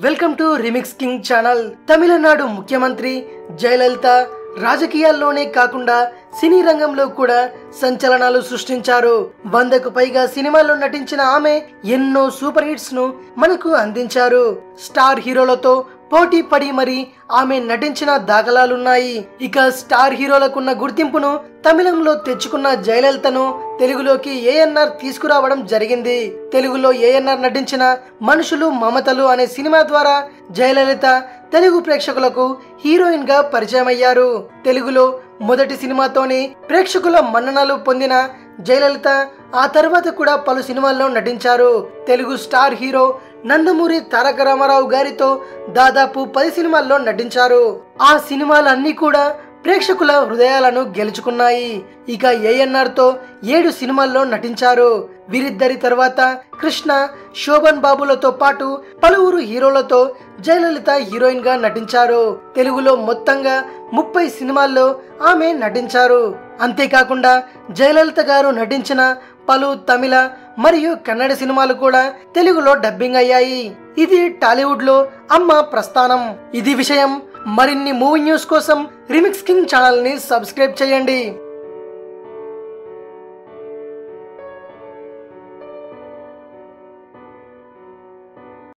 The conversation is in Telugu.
Welcome to remix king channel. Tamil Nadu ముఖ్యమంత్రి జయలలిత రాజకీయాల్లోనే కాకుండా సినీ రంగంలో కూడా సంచలనాలు సృష్టించారు. 100కు పైగా సినిమాల్లో నటించిన ఆమె ఎన్నో సూపర్ హిట్స్ ను మనకు అందించారు. స్టార్ హీరోలతో పోటీ పడి మరి ఆమె నటించిన దాఖలాలున్నాయి. ఇక స్టార్ హీరోలకున్న గుర్తింపును తమిళంలో తెచ్చుకున్న జయలలితను తెలుగులోకి ఏఎన్ఆర్ తీసుకురావడం జరిగింది. తెలుగులో ఏఎన్ఆర్ నటించిన మనుషులు మమతలు అనే సినిమా ద్వారా జయలలిత తెలుగు ప్రేక్షకులకు హీరోయిన్ గా పరిచయం అయ్యారు. తెలుగులో మొదటి సినిమాతోనే ప్రేక్షకుల మన్ననలు పొందిన జయలలిత ఆ తర్వాత కూడా పలు సినిమాల్లో నటించారు. తెలుగు స్టార్ హీరో నందమూరి తారక రామారావు గారితో దాదాపు 10 సినిమాల్లో నటించారు. ఆ సినిమాలన్నీ కూడా ప్రేక్షకుల హృదయాలను గెలుచుకున్నాయి. ఇక ఏఎన్ఆర్ తో 7 సినిమాల్లో నటించారు. వీరిద్దరి తర్వాత కృష్ణ, శోభన్ బాబులతో పాటు పలువురు హీరోలతో జయలలిత హీరోయిన్ గా నటించారు. తెలుగులో మొత్తంగా 30 సినిమాల్లో ఆమె నటించారు. అంతేకాకుండా జయలలిత గారు నటించిన పలు తమిళ మరియు కన్నడ సినిమాలు కూడా తెలుగులో డబ్బింగ్ అయ్యాయి. ఇది టాలీవుడ్ లో అమ్మ ప్రస్థానం. ఇది విషయం. మరిన్ని మూవీ న్యూస్ కోసం రిమిక్స్ కింగ్ ఛానల్ ని సబ్స్క్రైబ్ చేయండి.